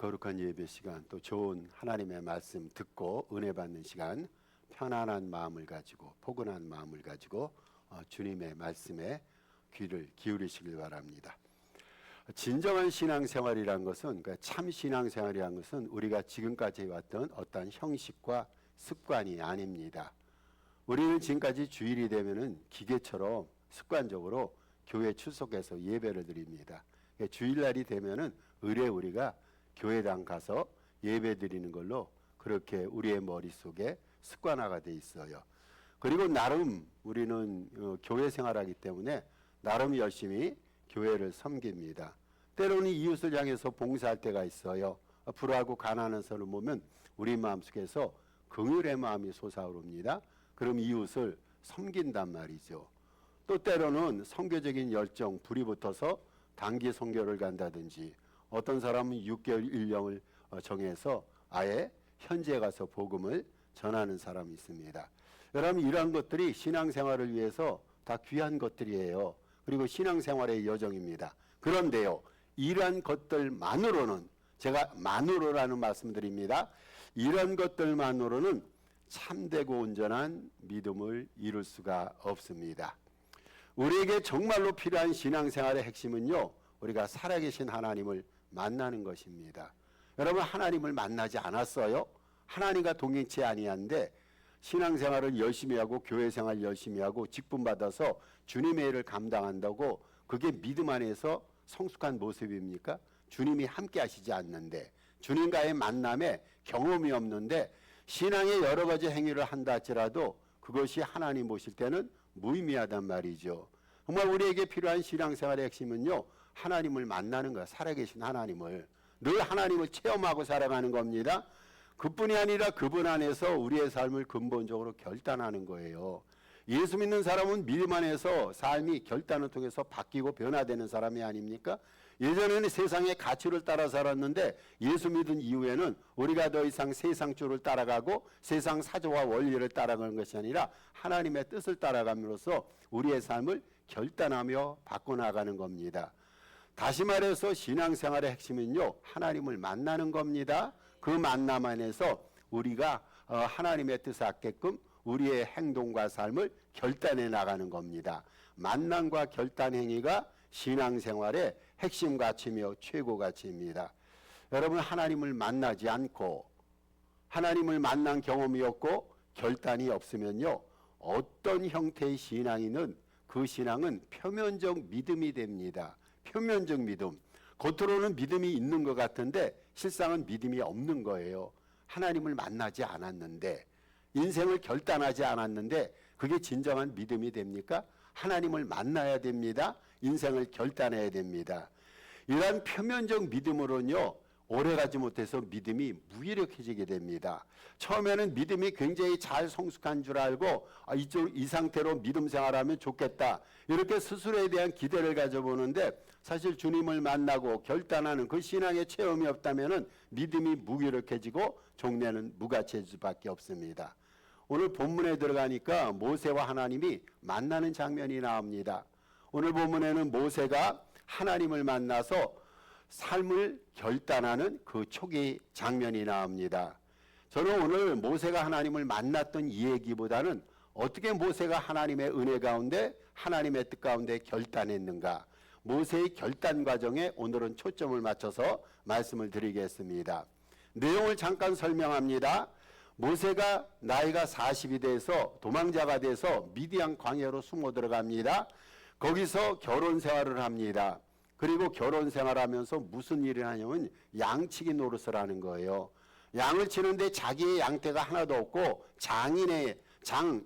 거룩한 예배 시간, 또 좋은 하나님의 말씀 듣고 은혜 받는 시간, 편안한 마음을 가지고 포근한 마음을 가지고 주님의 말씀에 귀를 기울이시길 바랍니다. 진정한 신앙생활이란 것은, 그러니까 참 신앙생활이란 것은 우리가 지금까지 왔던 어떤 형식과 습관이 아닙니다. 우리는 지금까지 주일이 되면은 기계처럼 습관적으로 교회 출석해서 예배를 드립니다. 주일날이 되면은 의뢰 우리가 교회당 가서 예배 드리는 걸로 그렇게 우리의 머릿속에 습관화가 돼 있어요. 그리고 나름 우리는 교회 생활하기 때문에 나름 열심히 교회를 섬깁니다. 때로는 이웃을 향해서 봉사할 때가 있어요. 불하고 가난한 사람을 보면 우리 마음속에서 긍휼의 마음이 솟아오릅니다. 그럼 이웃을 섬긴단 말이죠. 또 때로는 선교적인 열정, 불이 붙어서 단기 선교를 간다든지, 어떤 사람은 6개월 1년을 정해서 아예 현지에 가서 복음을 전하는 사람이 있습니다. 여러분, 이러한 것들이 신앙생활을 위해서 다 귀한 것들이에요. 그리고 신앙생활의 여정입니다. 그런데요, 이러한 것들만으로는, 제가 만으로라는 말씀드립니다. 이런 것들만으로는 참되고 온전한 믿음을 이룰 수가 없습니다. 우리에게 정말로 필요한 신앙생활의 핵심은요, 우리가 살아계신 하나님을 만나는 것입니다. 여러분, 하나님을 만나지 않았어요? 하나님과 동행치 아니한데 신앙생활을 열심히 하고 교회생활 열심히 하고 직분 받아서 주님의 일을 감당한다고 그게 믿음 안에서 성숙한 모습입니까? 주님이 함께 하시지 않는데, 주님과의 만남에 경험이 없는데 신앙의 여러 가지 행위를 한다 할지라도 그것이 하나님 보실 때는 무의미하단 말이죠. 정말 우리에게 필요한 신앙생활의 핵심은요, 하나님을 만나는 거야. 살아계신 하나님을 늘 하나님을 체험하고 살아가는 겁니다. 그뿐이 아니라 그분 안에서 우리의 삶을 근본적으로 결단하는 거예요. 예수 믿는 사람은 믿음 안에서 삶이 결단을 통해서 바뀌고 변화되는 사람이 아닙니까? 예전에는 세상의 가치를 따라 살았는데 예수 믿은 이후에는 우리가 더 이상 세상 줄을 따라가고 세상 사조와 원리를 따라가는 것이 아니라 하나님의 뜻을 따라감으로써 우리의 삶을 결단하며 바꿔나가는 겁니다. 다시 말해서 신앙생활의 핵심은요, 하나님을 만나는 겁니다. 그 만남 안에서 우리가 하나님의 뜻에 맞게끔 우리의 행동과 삶을 결단해 나가는 겁니다. 만남과 결단 행위가 신앙생활의 핵심 가치며 최고 가치입니다. 여러분, 하나님을 만나지 않고 하나님을 만난 경험이 없고 결단이 없으면요, 어떤 형태의 신앙이든 그 신앙은 표면적 믿음이 됩니다. 표면적 믿음. 겉으로는 믿음이 있는 것 같은데 실상은 믿음이 없는 거예요. 하나님을 만나지 않았는데, 인생을 결단하지 않았는데 그게 진정한 믿음이 됩니까? 하나님을 만나야 됩니다. 인생을 결단해야 됩니다. 이러한 표면적 믿음으로는요, 오래가지 못해서 믿음이 무기력해지게 됩니다. 처음에는 믿음이 굉장히 잘 성숙한 줄 알고 이 상태로 믿음 생활하면 좋겠다, 이렇게 스스로에 대한 기대를 가져보는데 사실 주님을 만나고 결단하는 그 신앙의 체험이 없다면 믿음이 무기력해지고 종래는 무가치해질 수밖에 없습니다. 오늘 본문에 들어가니까 모세와 하나님이 만나는 장면이 나옵니다. 오늘 본문에는 모세가 하나님을 만나서 삶을 결단하는 그 초기 장면이 나옵니다. 저는 오늘 모세가 하나님을 만났던 이 얘기보다는 어떻게 모세가 하나님의 은혜 가운데 하나님의 뜻 가운데 결단했는가, 모세의 결단 과정에 오늘은 초점을 맞춰서 말씀을 드리겠습니다. 내용을 잠깐 설명합니다. 모세가 나이가 40이 돼서 도망자가 돼서 미디안 광야로 숨어 들어갑니다. 거기서 결혼 생활을 합니다. 그리고 결혼 생활하면서 무슨 일을 하냐면 양치기 노릇을 하는 거예요. 양을 치는데 자기의 양떼가 하나도 없고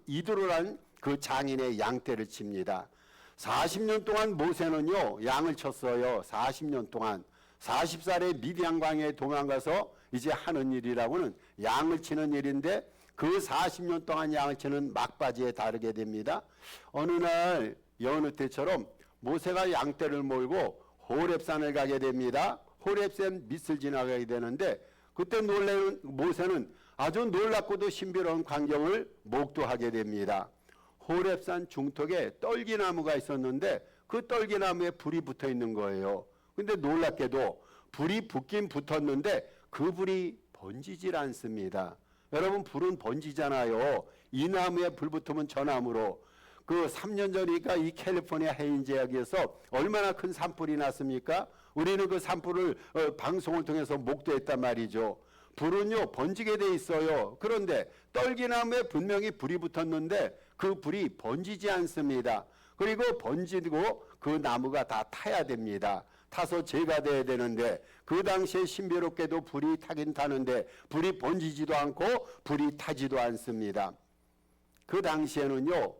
이드로라는 그 장인의 양떼를 칩니다. 40년 동안 모세는요, 양을 쳤어요. 40년 동안. 40살에 미디안 광야에 도망가서 이제 하는 일이라고는 양을 치는 일인데, 그 40년 동안 양을 치는 막바지에 다르게 됩니다. 어느 날 여느 때처럼 모세가 양떼를 몰고 호렙산을 가게 됩니다. 호렙산 밑을 지나가게 되는데 그때 놀라는 모세는 아주 놀랍고도 신비로운 광경을 목도하게 됩니다. 호렙산 중턱에 떨기나무가 있었는데 그 떨기나무에 불이 붙어 있는 거예요. 근데 놀랍게도 불이 붙긴 붙었는데 그 불이 번지질 않습니다. 여러분, 불은 번지잖아요. 이 나무에 불 붙으면 저 나무로. 그 3년 전이니까 이 캘리포니아 해인 지역에서 얼마나 큰 산불이 났습니까? 우리는 그 산불을 방송을 통해서 목도했단 말이죠. 불은요 번지게 돼 있어요. 그런데 떨기나무에 분명히 불이 붙었는데 그 불이 번지지 않습니다. 그리고 번지고 그 나무가 다 타야 됩니다. 타서 재가 돼야 되는데 그 당시에 신비롭게도 불이 타긴 타는데 불이 번지지도 않고 불이 타지도 않습니다. 그 당시에는요,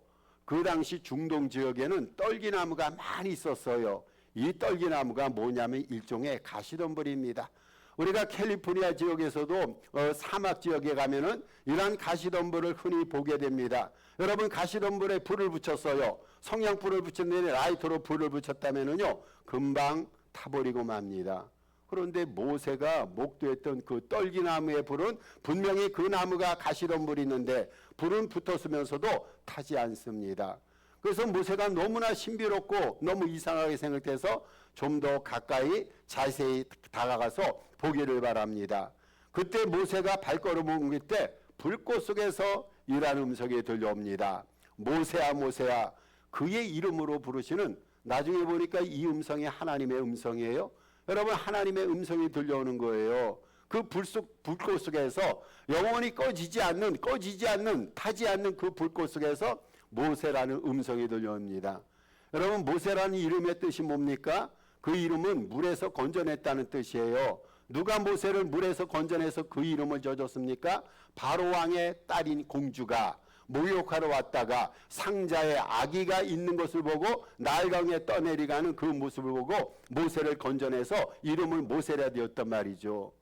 그 당시 중동 지역에는 떨기나무가 많이 있었어요. 이 떨기나무가 뭐냐면 일종의 가시덤불입니다. 우리가 캘리포니아 지역에서도 사막 지역에 가면은 이러한 가시덤불을 흔히 보게 됩니다. 여러분, 가시덤불에 불을 붙였어요. 성냥불을 붙였는데 라이터로 불을 붙였다면은요 금방 타버리고 맙니다. 그런데 모세가 목도했던 그 떨기나무의 불은 분명히 그 나무가 가시덤불이 있는데 불은 붙었으면서도 타지 않습니다. 그래서 모세가 너무나 신비롭고 너무 이상하게 생각돼서 좀 더 가까이 자세히 다가가서 보기를 바랍니다. 그때 모세가 발걸음을 옮길 때 불꽃 속에서 이러한 음성이 들려옵니다. 모세야 모세야. 그의 이름으로 부르시는, 나중에 보니까 이 음성이 하나님의 음성이에요. 여러분, 하나님의 음성이 들려오는 거예요. 그 불꽃 속에서 영원히 꺼지지 않는 타지 않는 그 불꽃 속에서 모세라는 음성이 들려옵니다. 여러분, 모세라는 이름의 뜻이 뭡니까? 그 이름은 물에서 건져냈다는 뜻이에요. 누가 모세를 물에서 건져내서 그 이름을 져줬습니까? 바로 왕의 딸인 공주가 목욕하러 왔다가 상자에 아기가 있는 것을 보고 나일강에 떠내려가는 그 모습을 보고 모세를 건져내서 이름을 모세라 되었단 말이죠.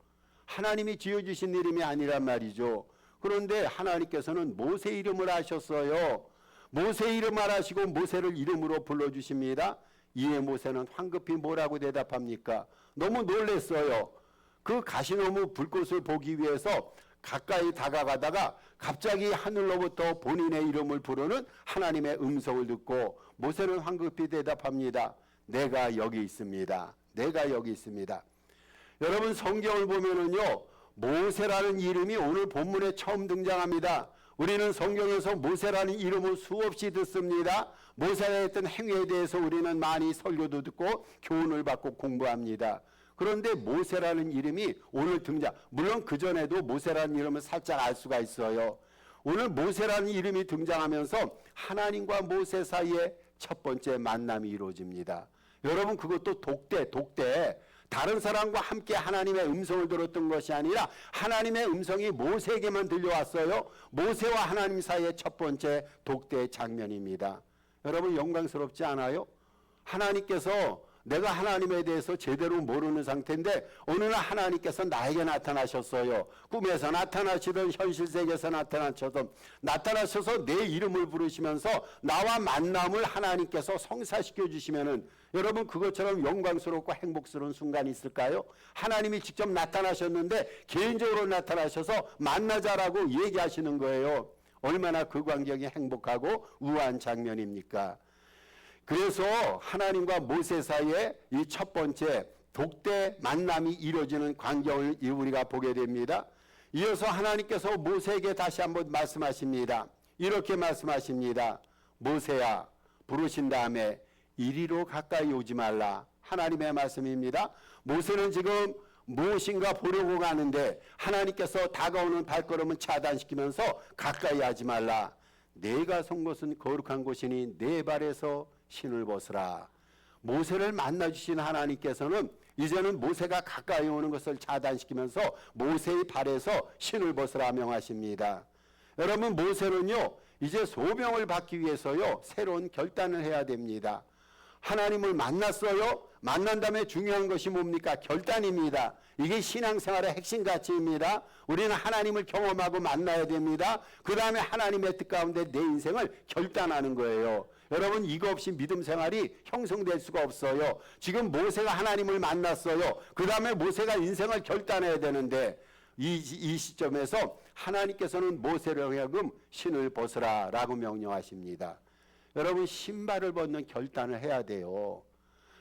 하나님이 지어주신 이름이 아니란 말이죠. 그런데 하나님께서는 모세 이름을 하셨어요. 모세 이름을 하시고 모세를 이름으로 불러주십니다. 이에 모세는 황급히 뭐라고 대답합니까? 너무 놀랐어요. 그 가시나무 불꽃을 보기 위해서 가까이 다가가다가 갑자기 하늘로부터 본인의 이름을 부르는 하나님의 음성을 듣고 모세는 황급히 대답합니다. 내가 여기 있습니다. 내가 여기 있습니다. 여러분, 성경을 보면은요, 모세라는 이름이 오늘 본문에 처음 등장합니다. 우리는 성경에서 모세라는 이름을 수없이 듣습니다. 모세가 했던 행위에 대해서 우리는 많이 설교도 듣고 교훈을 받고 공부합니다. 그런데 모세라는 이름이 오늘 등장, 물론 그전에도 모세라는 이름을 살짝 알 수가 있어요. 오늘 모세라는 이름이 등장하면서 하나님과 모세 사이에 첫 번째 만남이 이루어집니다. 여러분, 그것도 독대. 다른 사람과 함께 하나님의 음성을 들었던 것이 아니라 하나님의 음성이 모세에게만 들려왔어요. 모세와 하나님 사이의 첫 번째 독대 장면입니다. 여러분, 영광스럽지 않아요? 하나님께서, 내가 하나님에 대해서 제대로 모르는 상태인데 어느 날 하나님께서 나에게 나타나셨어요. 꿈에서 나타나시던 현실 세계에서 나타나셔서 내 이름을 부르시면서 나와 만남을 하나님께서 성사시켜 주시면은 여러분, 그것처럼 영광스럽고 행복스러운 순간이 있을까요? 하나님이 직접 나타나셨는데 개인적으로 나타나셔서 만나자라고 얘기하시는 거예요. 얼마나 그 광경이 행복하고 우아한 장면입니까? 그래서 하나님과 모세 사이에 이 첫 번째 독대 만남이 이루어지는 광경을 우리가 보게 됩니다. 이어서 하나님께서 모세에게 다시 한번 말씀하십니다. 이렇게 말씀하십니다. 모세야, 부르신 다음에 이리로 가까이 오지 말라. 하나님의 말씀입니다. 모세는 지금 무엇인가 보려고 가는데 하나님께서 다가오는 발걸음을 차단시키면서 가까이 하지 말라. 내가 선 곳은 거룩한 곳이니 내 발에서 신을 벗으라. 모세를 만나주신 하나님께서는 이제는 모세가 가까이 오는 것을 차단시키면서 모세의 발에서 신을 벗으라 명하십니다. 여러분, 모세는요 이제 소명을 받기 위해서요 새로운 결단을 해야 됩니다. 하나님을 만났어요. 만난 다음에 중요한 것이 뭡니까? 결단입니다. 이게 신앙생활의 핵심 가치입니다. 우리는 하나님을 경험하고 만나야 됩니다. 그 다음에 하나님의 뜻 가운데 내 인생을 결단하는 거예요. 여러분, 이거 없이 믿음 생활이 형성될 수가 없어요. 지금 모세가 하나님을 만났어요. 그 다음에 모세가 인생을 결단해야 되는데 이 시점에서 하나님께서는 모세를 하여금 신을 벗으라 라고 명령하십니다. 여러분, 신발을 벗는 결단을 해야 돼요.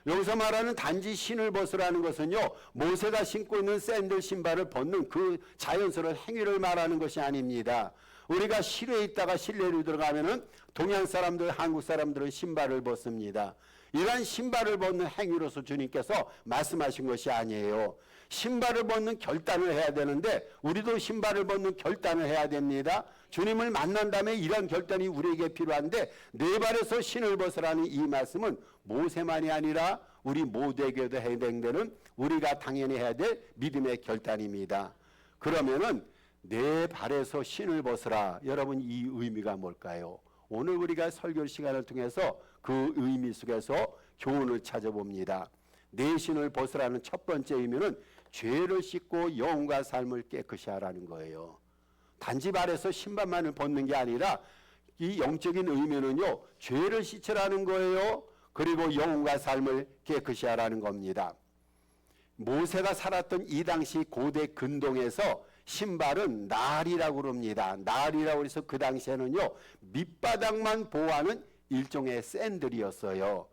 여기서 말하는 단지 신을 벗으라는 것은요, 모세가 신고 있는 샌들 신발을 벗는 그 자연스러운 행위를 말하는 것이 아닙니다. 우리가 실외에 있다가 실내로 들어가면은 동양 사람들, 한국 사람들은 신발을 벗습니다. 이러한 신발을 벗는 행위로서 주님께서 말씀하신 것이 아니에요. 신발을 벗는 결단을 해야 되는데 우리도 신발을 벗는 결단을 해야 됩니다. 주님을 만난 다음에 이런 결단이 우리에게 필요한데 네 발에서 신을 벗으라는 이 말씀은 모세만이 아니라 우리 모두에게도 해당되는 우리가 당연히 해야 될 믿음의 결단입니다. 그러면은 네 발에서 신을 벗으라. 여러분, 이 의미가 뭘까요? 오늘 우리가 설교 시간을 통해서 그 의미 속에서 교훈을 찾아봅니다. 네 신을 벗으라는 첫 번째 의미는 죄를 씻고 영혼과 삶을 깨끗이 하라는 거예요. 단지 발에서 신발만을 벗는 게 아니라 이 영적인 의미는요, 죄를 씻으라는 거예요. 그리고 영혼과 삶을 깨끗이 하라는 겁니다. 모세가 살았던 이 당시 고대 근동에서 신발은 날이라고 그럽니다. 날이라고 해서 그 당시에는요, 밑바닥만 보호하는 일종의 샌들이었어요.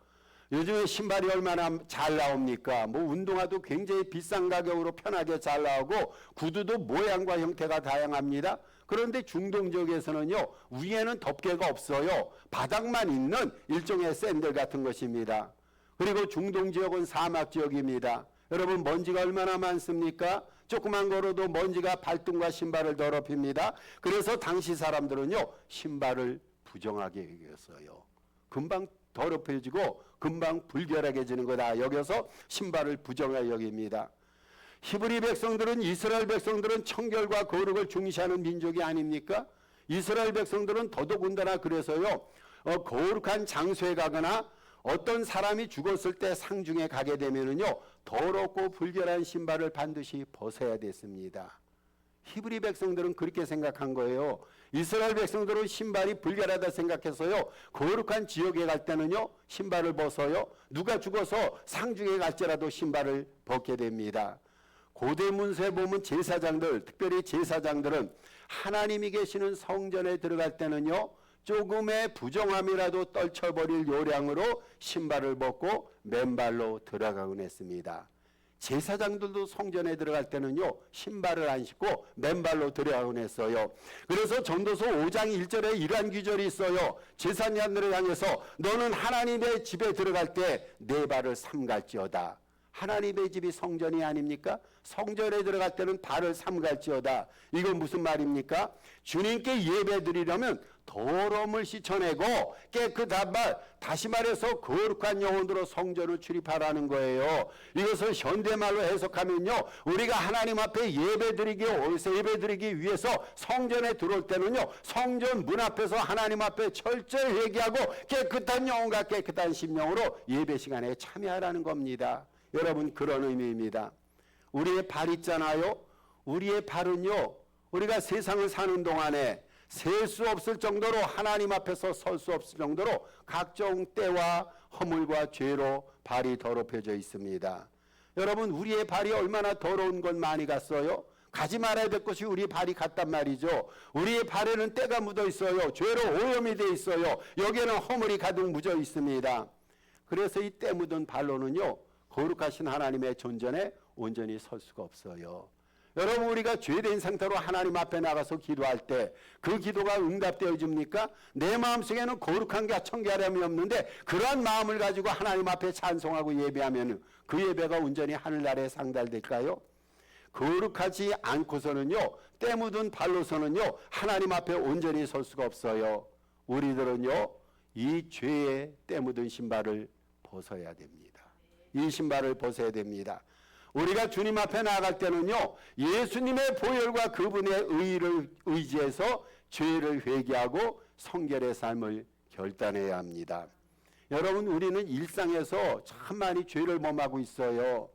요즘에 신발이 얼마나 잘 나옵니까? 뭐 운동화도 굉장히 비싼 가격으로 편하게 잘 나오고 구두도 모양과 형태가 다양합니다. 그런데 중동 지역에서는요, 위에는 덮개가 없어요. 바닥만 있는 일종의 샌들 같은 것입니다. 그리고 중동 지역은 사막 지역입니다. 여러분, 먼지가 얼마나 많습니까? 조그만 걸어도 먼지가 발등과 신발을 더럽힙니다. 그래서 당시 사람들은요, 신발을 부정하게 여겼어요. 금방 더럽혀지고 금방 불결하게지는 거다 여겨서 신발을 부정하게 여깁니다. 히브리 백성들은, 이스라엘 백성들은 청결과 거룩을 중시하는 민족이 아닙니까? 이스라엘 백성들은 더더군다나 그래서요, 거룩한 장소에 가거나 어떤 사람이 죽었을 때 상중에 가게 되면은요, 더럽고 불결한 신발을 반드시 벗어야 됐습니다. 히브리 백성들은 그렇게 생각한 거예요. 이스라엘 백성들은 신발이 불결하다 생각해서요, 거룩한 지역에 갈 때는요, 신발을 벗어요. 누가 죽어서 상중에 갈지라도 신발을 벗게 됩니다. 고대 문서에 보면 제사장들, 특별히 제사장들은 하나님이 계시는 성전에 들어갈 때는요, 조금의 부정함이라도 떨쳐버릴 요량으로 신발을 벗고 맨발로 들어가곤 했습니다. 제사장들도 성전에 들어갈 때는요, 신발을 안 신고 맨발로 들어가곤 했어요. 그래서 전도서 5장 1절에 이러한 규절이 있어요. 제사장들을 향해서 너는 하나님의 집에 들어갈 때 네 발을 삼갈지어다. 하나님의 집이 성전이 아닙니까? 성전에 들어갈 때는 발을 삼갈지어다. 이건 무슨 말입니까? 주님께 예배 드리려면 더러움을 씻어내고 깨끗한 발, 다시 말해서 거룩한 영혼으로 성전을 출입하라는 거예요. 이것을 현대말로 해석하면요, 우리가 하나님 앞에 예배드리기 위해서 성전에 들어올 때는요, 성전 문 앞에서 하나님 앞에 철저히 회개하고 깨끗한 영혼과 깨끗한 심령으로 예배 시간에 참여하라는 겁니다. 여러분, 그런 의미입니다. 우리의 발 있잖아요. 우리의 발은요, 우리가 세상을 사는 동안에 셀 수 없을 정도로 하나님 앞에서 설 수 없을 정도로 각종 때와 허물과 죄로 발이 더럽혀져 있습니다. 여러분, 우리의 발이 얼마나 더러운 건 많이 갔어요? 가지 말아야 될 것이 우리 발이 갔단 말이죠. 우리의 발에는 때가 묻어 있어요. 죄로 오염이 돼 있어요. 여기에는 허물이 가득 묻어 있습니다. 그래서 이 때 묻은 발로는요, 거룩하신 하나님의 존전에 온전히 설 수가 없어요. 여러분, 우리가 죄된 상태로 하나님 앞에 나가서 기도할 때 그 기도가 응답되어집니까? 내 마음속에는 거룩한 게 청결함이 없는데 그러한 마음을 가지고 하나님 앞에 찬송하고 예배하면 그 예배가 온전히 하늘나라에 상달될까요? 거룩하지 않고서는요, 때 묻은 발로서는요, 하나님 앞에 온전히 설 수가 없어요. 우리들은요, 이 죄에 때 묻은 신발을 벗어야 됩니다. 이 신발을 벗어야 됩니다. 우리가 주님 앞에 나아갈 때는요, 예수님의 보혈과 그분의 의를 의지해서 죄를 회개하고 성결의 삶을 결단해야 합니다. 여러분, 우리는 일상에서 참 많이 죄를 범하고 있어요.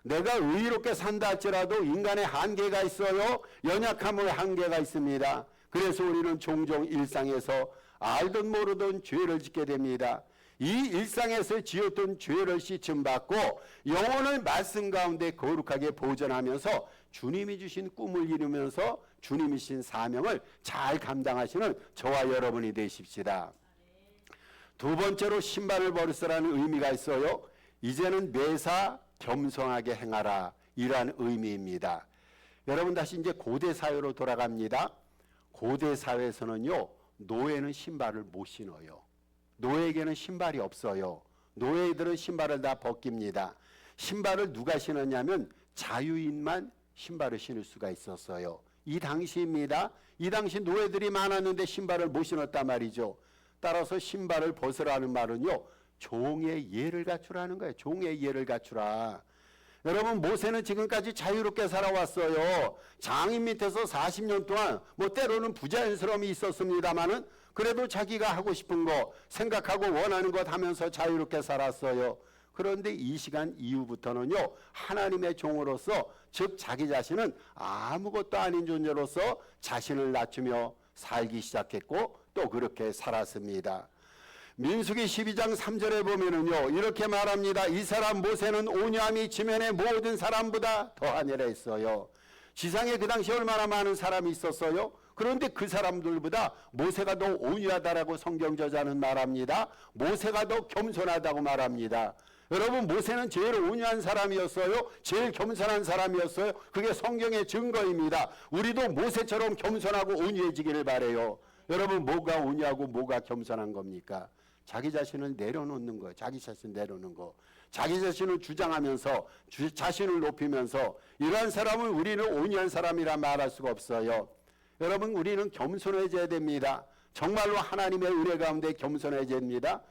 내가 의롭게 산다 할지라도 인간의 한계가 있어요. 연약함의 한계가 있습니다. 그래서 우리는 종종 일상에서 알든 모르든 죄를 짓게 됩니다. 이 일상에서 지었던 죄를 씻음받고 영혼을 말씀 가운데 거룩하게 보존하면서 주님이 주신 꿈을 이루면서 주님이 주신 사명을 잘 감당하시는 저와 여러분이 되십시다. 두 번째로 신발을 벗으라는 의미가 있어요. 이제는 매사 겸손하게 행하라, 이러한 의미입니다. 여러분, 다시 이제 고대 사회로 돌아갑니다. 고대 사회에서는요, 노예는 신발을 못 신어요. 노예에게는 신발이 없어요. 노예들은 신발을 다 벗깁니다. 신발을 누가 신었냐면 자유인만 신발을 신을 수가 있었어요. 이 당시입니다. 이 당시 노예들이 많았는데 신발을 못 신었단 말이죠. 따라서 신발을 벗으라는 말은요, 종의 예를 갖추라는 거예요. 종의 예를 갖추라. 여러분, 모세는 지금까지 자유롭게 살아왔어요. 장인 밑에서 40년 동안 뭐 때로는 부자연스러움이 있었습니다마는 그래도 자기가 하고 싶은 거, 생각하고 원하는 것 하면서 자유롭게 살았어요. 그런데 이 시간 이후부터는요, 하나님의 종으로서, 즉 자기 자신은 아무것도 아닌 존재로서 자신을 낮추며 살기 시작했고 또 그렇게 살았습니다. 민수기 12장 3절에 보면은요, 이렇게 말합니다. 이 사람 모세는 온유함이 지면의 모든 사람보다 더하니라 했어요. 지상에 그 당시 얼마나 많은 사람이 있었어요? 그런데 그 사람들보다 모세가 더 온유하다라고 성경 저자는 말합니다. 모세가 더 겸손하다고 말합니다. 여러분, 모세는 제일 온유한 사람이었어요. 제일 겸손한 사람이었어요. 그게 성경의 증거입니다. 우리도 모세처럼 겸손하고 온유해지기를 바라요. 여러분, 뭐가 온유하고 뭐가 겸손한 겁니까? 자기 자신을 내려놓는 거예요. 자기 자신 내려놓는 거. 자기 자신을 주장하면서 자신을 높이면서 이러한 사람은 우리는 온유한 사람이라 말할 수가 없어요. 여러분, 우리는 겸손해져야 됩니다. 정말로 하나님의 은혜 가운데 겸손해져야 됩니다.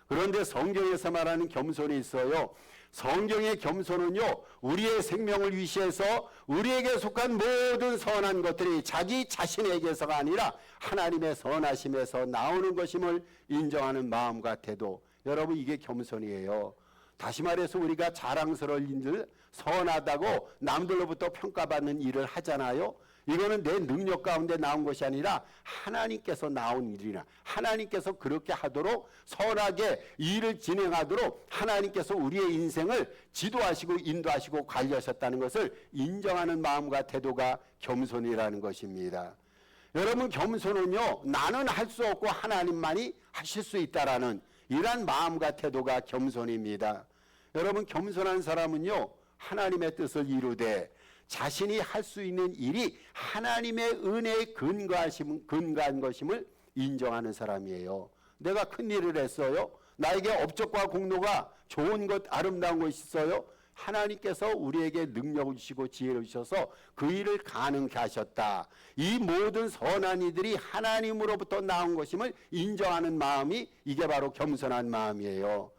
그런데 성경에서 말하는 겸손이 있어요. 성경의 겸손은요, 우리의 생명을 위시해서 우리에게 속한 모든 선한 것들이 자기 자신에게서가 아니라 하나님의 선하심에서 나오는 것임을 인정하는 마음과 태도. 여러분, 이게 겸손이에요. 다시 말해서 우리가 자랑스러울 일, 선하다고 남들로부터 평가받는 일을 하잖아요. 이거는 내 능력 가운데 나온 것이 아니라 하나님께서 나온 일이나 하나님께서 그렇게 하도록 선하게 일을 진행하도록 하나님께서 우리의 인생을 지도하시고 인도하시고 관리하셨다는 것을 인정하는 마음과 태도가 겸손이라는 것입니다. 여러분, 겸손은요, 나는 할 수 없고 하나님만이 하실 수 있다라는 이러한 마음과 태도가 겸손입니다. 여러분, 겸손한 사람은요, 하나님의 뜻을 이루되 자신이 할 수 있는 일이 하나님의 은혜에 근거한 것임을 인정하는 사람이에요. 내가 큰 일을 했어요. 나에게 업적과 공로가 좋은 것, 아름다운 것이 있어요. 하나님께서 우리에게 능력을 주시고 지혜를 주셔서 그 일을 가능케 하셨다. 이 모든 선한 이들이 하나님으로부터 나온 것임을 인정하는 마음이, 이게 바로 겸손한 마음이에요.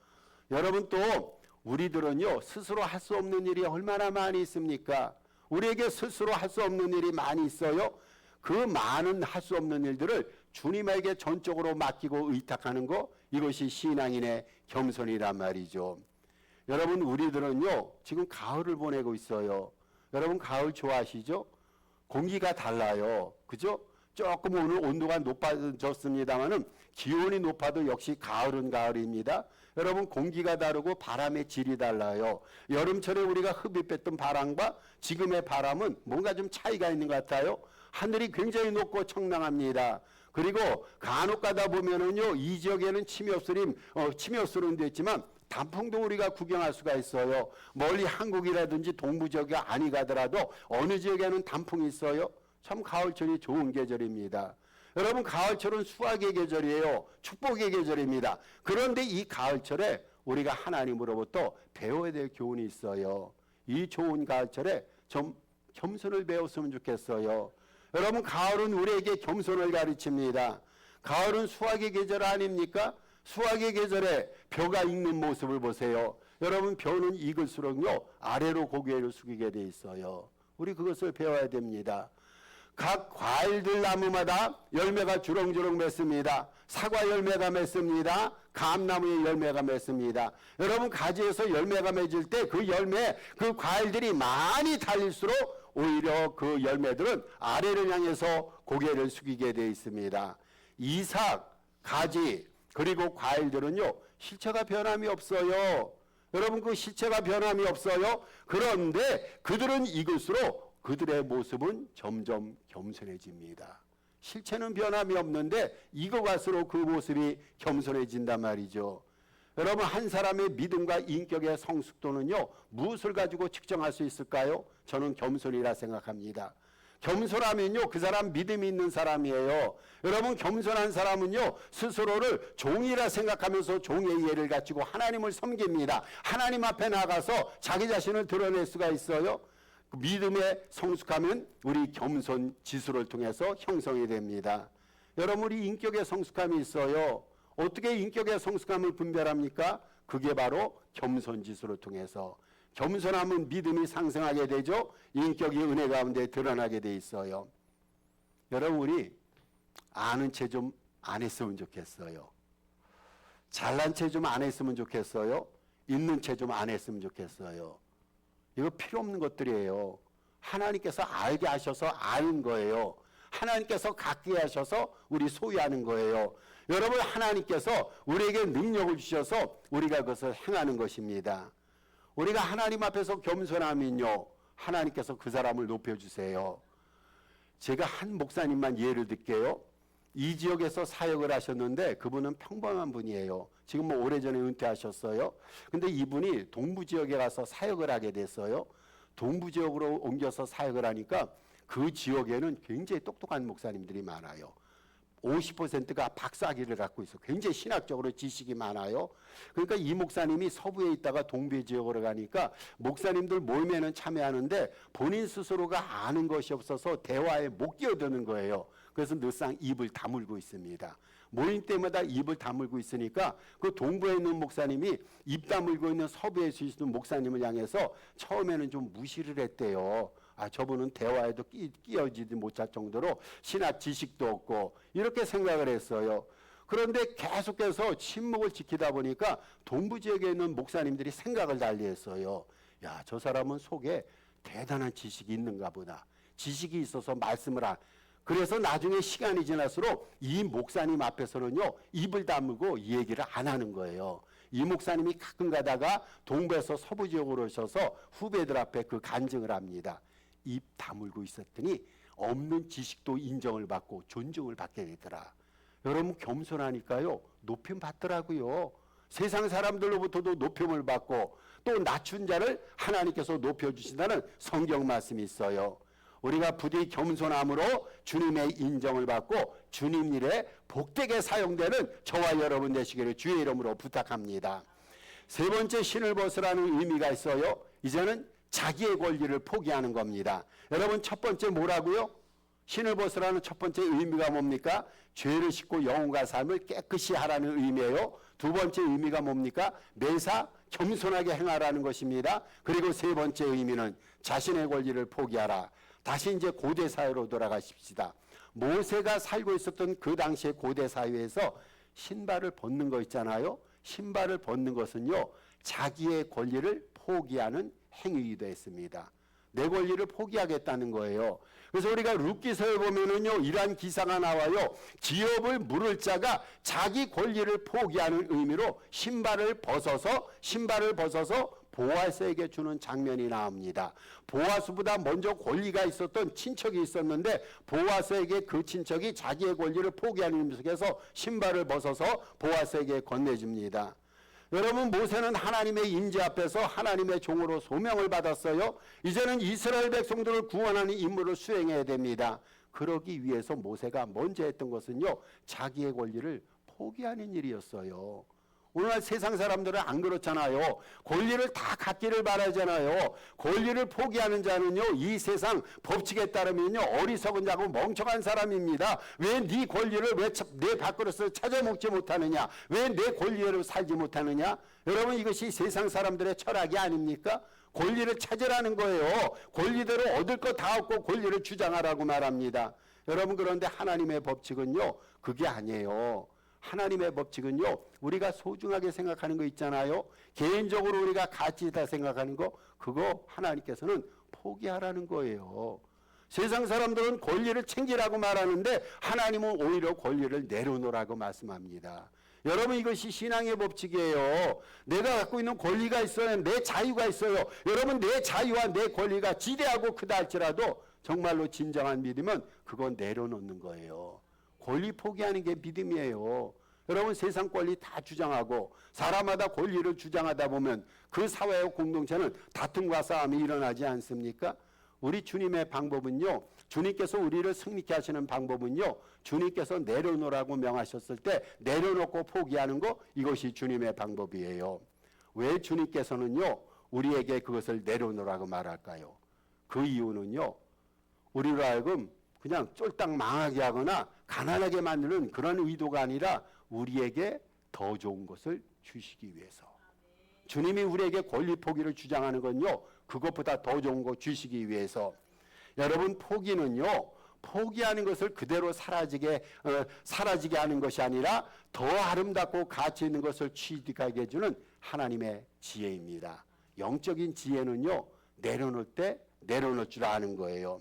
여러분, 또 우리들은요, 스스로 할 수 없는 일이 얼마나 많이 있습니까? 우리에게 스스로 할 수 없는 일이 많이 있어요. 그 많은 할 수 없는 일들을 주님에게 전적으로 맡기고 의탁하는 거, 이것이 신앙인의 겸손이란 말이죠. 여러분, 우리들은요, 지금 가을을 보내고 있어요. 여러분, 가을 좋아하시죠? 공기가 달라요. 그죠? 조금 오늘 온도가 높아졌습니다만은 기온이 높아도 역시 가을은 가을입니다. 여러분, 공기가 다르고 바람의 질이 달라요. 여름철에 우리가 흡입했던 바람과 지금의 바람은 뭔가 좀 차이가 있는 것 같아요. 하늘이 굉장히 높고 청량합니다. 그리고 간혹 가다 보면은요, 이 지역에는 침이 없으는 데 있지만 단풍도 우리가 구경할 수가 있어요. 멀리 한국이라든지 동부 지역이 아니 가더라도 어느 지역에는 단풍이 있어요. 참 가을철이 좋은 계절입니다. 여러분, 가을철은 수확의 계절이에요. 축복의 계절입니다. 그런데 이 가을철에 우리가 하나님으로부터 배워야 될 교훈이 있어요. 이 좋은 가을철에 좀 겸손을 배웠으면 좋겠어요. 여러분, 가을은 우리에게 겸손을 가르칩니다. 가을은 수확의 계절 아닙니까? 수확의 계절에 벼가 익는 모습을 보세요. 여러분, 벼는 익을수록요, 아래로 고개를 숙이게 돼 있어요. 우리 그것을 배워야 됩니다. 각 과일들 나무마다 열매가 주렁주렁 맺습니다. 사과 열매가 맺습니다. 감나무의 열매가 맺습니다. 여러분, 가지에서 열매가 맺을 때 그 열매, 그 과일들이 많이 달릴수록 오히려 그 열매들은 아래를 향해서 고개를 숙이게 되어 있습니다. 이삭, 가지, 그리고 과일들은요, 실체가 변함이 없어요. 여러분, 그 실체가 변함이 없어요. 그런데 그들은 익을수록 그들의 모습은 점점 겸손해집니다. 실체는 변함이 없는데 익어갈수록 그 모습이 겸손해진단 말이죠. 여러분, 한 사람의 믿음과 인격의 성숙도는요, 무엇을 가지고 측정할 수 있을까요? 저는 겸손이라 생각합니다. 겸손하면요, 그 사람 믿음이 있는 사람이에요. 여러분, 겸손한 사람은요, 스스로를 종이라 생각하면서 종의 예를 갖추고 하나님을 섬깁니다. 하나님 앞에 나가서 자기 자신을 드러낼 수가 있어요. 그 믿음에 성숙하면 우리 겸손 지수를 통해서 형성이 됩니다. 여러분, 우리 인격의 성숙함이 있어요. 어떻게 인격의 성숙함을 분별합니까? 그게 바로 겸손 지수를 통해서. 겸손함은 믿음이 상승하게 되죠. 인격이 은혜 가운데 드러나게 돼 있어요. 여러분, 우리 아는 체 좀 안 했으면 좋겠어요. 잘난 체 좀 안 했으면 좋겠어요. 있는 체 좀 안 했으면 좋겠어요. 이거 필요 없는 것들이에요. 하나님께서 알게 하셔서 아는 거예요. 하나님께서 갖게 하셔서 우리 소유하는 거예요. 여러분, 하나님께서 우리에게 능력을 주셔서 우리가 그것을 행하는 것입니다. 우리가 하나님 앞에서 겸손하면요, 하나님께서 그 사람을 높여주세요. 제가 한 목사님만 예를 들게요. 이 지역에서 사역을 하셨는데 그분은 평범한 분이에요. 지금 뭐 오래전에 은퇴하셨어요. 근데 이분이 동부 지역에 가서 사역을 하게 됐어요. 동부 지역으로 옮겨서 사역을 하니까 그 지역에는 굉장히 똑똑한 목사님들이 많아요. 50%가 박사학위를 갖고 있어. 굉장히 신학적으로 지식이 많아요. 그러니까 이 목사님이 서부에 있다가 동부 지역으로 가니까 목사님들 모임에는 참여하는데 본인 스스로가 아는 것이 없어서 대화에 못 끼어드는 거예요. 그래서 늘상 입을 다물고 있습니다. 모임 때마다 입을 다물고 있으니까 그 동부에 있는 목사님이 입 다물고 있는 서부에 있는 목사님을 향해서 처음에는 좀 무시를 했대요. 아, 저분은 대화에도 끼어지지 못할 정도로 신학 지식도 없고 이렇게 생각을 했어요. 그런데 계속해서 침묵을 지키다 보니까 동부 지역에 있는 목사님들이 생각을 달리했어요. 야, 저 사람은 속에 대단한 지식이 있는가 보다. 지식이 있어서 말씀을 그래서 나중에 시간이 지날수록 이 목사님 앞에서는요, 입을 다물고 얘기를 안 하는 거예요. 이 목사님이 가끔 가다가 동부에서 서부 지역으로 오셔서 후배들 앞에 그 간증을 합니다. 입 다물고 있었더니 없는 지식도 인정을 받고 존중을 받게 되더라. 여러분, 겸손하니까요, 높임 받더라고요. 세상 사람들로부터도 높임을 받고 또 낮춘 자를 하나님께서 높여주신다는 성경 말씀이 있어요. 우리가 부디 겸손함으로 주님의 인정을 받고 주님 일에 복되게 사용되는 저와 여러분 되시기를 주의 이름으로 부탁합니다. 세 번째, 신을 벗으라는 의미가 있어요. 이제는 자기의 권리를 포기하는 겁니다. 여러분, 첫 번째 뭐라고요? 신을 벗으라는 첫 번째 의미가 뭡니까? 죄를 씻고 영혼과 삶을 깨끗이 하라는 의미예요. 두 번째 의미가 뭡니까? 매사 겸손하게 행하라는 것입니다. 그리고 세 번째 의미는 자신의 권리를 포기하라. 다시 이제 고대 사회로 돌아가십시다. 모세가 살고 있었던 그 당시의 고대 사회에서 신발을 벗는 거 있잖아요. 신발을 벗는 것은요, 자기의 권리를 포기하는 행위이기도 했습니다. 내 권리를 포기하겠다는 거예요. 그래서 우리가 룻기서에 보면은요, 이러한 기사가 나와요. 기업을 물을 자가 자기 권리를 포기하는 의미로 신발을 벗어서 보아스에게 주는 장면이 나옵니다. 보아스보다 먼저 권리가 있었던 친척이 있었는데 보아스에게 그 친척이 자기의 권리를 포기하는 의미 속에서 신발을 벗어서 보아스에게 건네줍니다. 여러분, 모세는 하나님의 임재 앞에서 하나님의 종으로 소명을 받았어요. 이제는 이스라엘 백성들을 구원하는 임무를 수행해야 됩니다. 그러기 위해서 모세가 먼저 했던 것은요, 자기의 권리를 포기하는 일이었어요. 오늘날 세상 사람들은 안 그렇잖아요. 권리를 다 갖기를 바라잖아요. 권리를 포기하는 자는요, 이 세상 법칙에 따르면요, 어리석은 자고 멍청한 사람입니다. 왜 네 권리를 왜 내 밥그릇을 찾아 먹지 못하느냐? 왜 내 권리로 살지 못하느냐? 여러분, 이것이 세상 사람들의 철학이 아닙니까? 권리를 찾으라는 거예요. 권리대로 얻을 거 다 얻고 권리를 주장하라고 말합니다. 여러분, 그런데 하나님의 법칙은요, 그게 아니에요. 하나님의 법칙은요, 우리가 소중하게 생각하는 거 있잖아요. 개인적으로 우리가 가치 있다 생각하는 거, 그거 하나님께서는 포기하라는 거예요. 세상 사람들은 권리를 챙기라고 말하는데 하나님은 오히려 권리를 내려놓으라고 말씀합니다. 여러분, 이것이 신앙의 법칙이에요. 내가 갖고 있는 권리가 있어요. 내 자유가 있어요. 여러분, 내 자유와 내 권리가 지대하고 크다 할지라도 정말로 진정한 믿음은 그건 내려놓는 거예요. 권리 포기하는 게 믿음이에요. 여러분 세상 권리 다 주장하고 사람마다 권리를 주장하다 보면 그 사회와 공동체는 다툼과 싸움이 일어나지 않습니까? 우리 주님의 방법은요, 주님께서 우리를 승리케 하시는 방법은요, 주님께서 내려놓으라고 명하셨을 때 내려놓고 포기하는 거, 이것이 주님의 방법이에요. 왜 주님께서는요 우리에게 그것을 내려놓으라고 말할까요? 그 이유는요, 우리로 하여금 그냥 쫄딱 망하게 하거나 가난하게 만드는 그런 의도가 아니라 우리에게 더 좋은 것을 주시기 위해서. 주님이 우리에게 권리 포기를 주장하는 건요, 그것보다 더 좋은 거 주시기 위해서. 여러분, 포기는요, 포기하는 것을 그대로 사라지게 하는 것이 아니라 더 아름답고 가치 있는 것을 취득하게 해주는 하나님의 지혜입니다. 영적인 지혜는요, 내려놓을 때 내려놓을 줄 아는 거예요.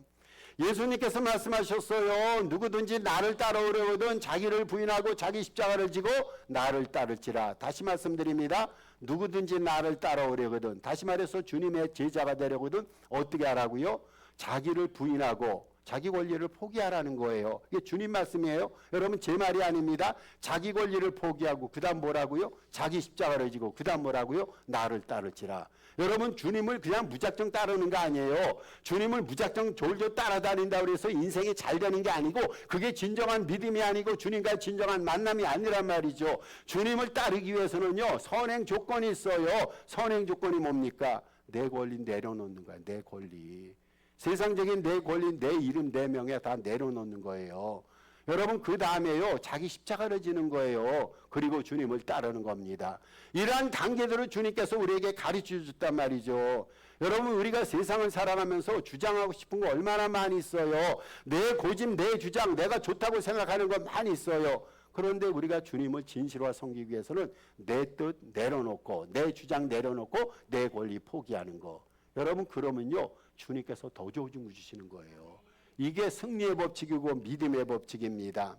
예수님께서 말씀하셨어요. 누구든지 나를 따라오려거든 자기를 부인하고 자기 십자가를 지고 나를 따를지라. 다시 말씀드립니다. 누구든지 나를 따라오려거든, 다시 말해서 주님의 제자가 되려거든 어떻게 하라고요? 자기를 부인하고 자기 권리를 포기하라는 거예요. 이게 주님 말씀이에요. 여러분, 제 말이 아닙니다. 자기 권리를 포기하고 그 다음 뭐라고요? 자기 십자가를 지고 그 다음 뭐라고요? 나를 따를지라. 여러분, 주님을 그냥 무작정 따르는 거 아니에요. 주님을 무작정 졸졸 따라다닌다고 해서 인생이 잘 되는 게 아니고 그게 진정한 믿음이 아니고 주님과의 진정한 만남이 아니란 말이죠. 주님을 따르기 위해서는요, 선행 조건이 있어요. 선행 조건이 뭡니까? 내 권리 내려놓는 거야. 내 권리. 세상적인 내 권리, 내 이름, 내 명예 다 내려놓는 거예요. 여러분, 그 다음에요, 자기 십자가를 지는 거예요. 그리고 주님을 따르는 겁니다. 이러한 단계들을 주님께서 우리에게 가르쳐 줬단 말이죠. 여러분, 우리가 세상을 살아가면서 주장하고 싶은 거 얼마나 많이 있어요. 내 고집, 내 주장, 내가 좋다고 생각하는 거 많이 있어요. 그런데 우리가 주님을 진실화 섬기기 위해서는 내 뜻 내려놓고 내 주장 내려놓고 내 권리 포기하는 거. 여러분, 그러면요, 주님께서 더 좋은 거 주시는 거예요. 이게 승리의 법칙이고 믿음의 법칙입니다.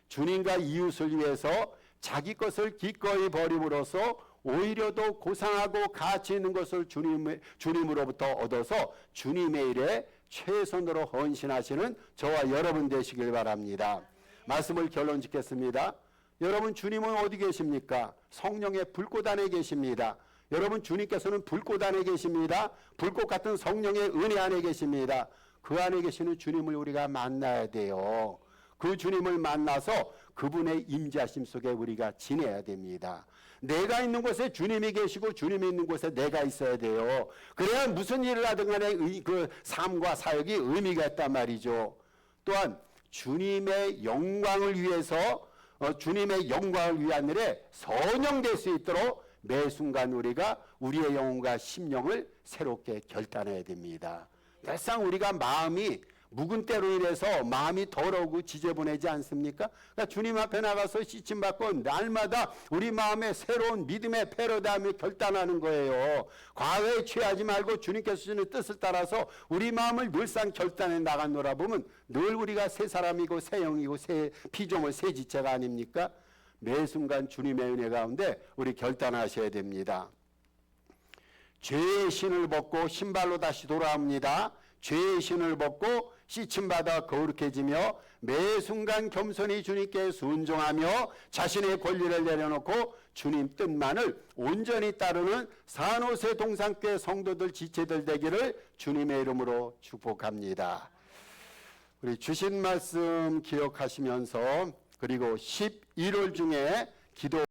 주님과 이웃을 위해서 자기 것을 기꺼이 버림으로써 오히려 더 고상하고 가치 있는 것을 주님으로부터 얻어서 주님의 일에 최선으로 헌신하시는 저와 여러분 되시길 바랍니다. 말씀을 결론 짓겠습니다. 여러분, 주님은 어디 계십니까? 성령의 불꽃 안에 계십니다. 여러분, 주님께서는 불꽃 안에 계십니다. 불꽃 같은 성령의 은혜 안에 계십니다. 그 안에 계시는 주님을 우리가 만나야 돼요. 그 주님을 만나서 그분의 임재하심 속에 우리가 지내야 됩니다. 내가 있는 곳에 주님이 계시고 주님이 있는 곳에 내가 있어야 돼요. 그래야 무슨 일을 하든 간에 그 삶과 사역이 의미가 있단 말이죠. 또한 주님의 영광을 위해서 주님의 영광을 위한 일에 선영될 수 있도록 매 순간 우리가 우리의 영혼과 심령을 새롭게 결단해야 됩니다. 늘상 우리가 마음이 묵은 때로 인해서 마음이 더러우고 지저분하지 않습니까? 그러니까 주님 앞에 나가서 씻임받고 날마다 우리 마음에 새로운 믿음의 패러다임을 결단하는 거예요. 과거에 취하지 말고 주님께서 주시는 뜻을 따라서 우리 마음을 늘상 결단해 나가노라 보면 늘 우리가 새 사람이고 새 영이고 새 피조물 새 지체가 아닙니까? 매 순간 주님의 은혜 가운데 우리 결단하셔야 됩니다. 죄의 신을 벗고 신발로 다시 돌아옵니다. 죄의 신을 벗고 씻임받아 거룩해지며 매 순간 겸손히 주님께 순종하며 자신의 권리를 내려놓고 주님 뜻만을 온전히 따르는 산호세 동산교회 성도들 지체들 되기를 주님의 이름으로 축복합니다. 우리 주신 말씀 기억하시면서 그리고 11월 중에 기도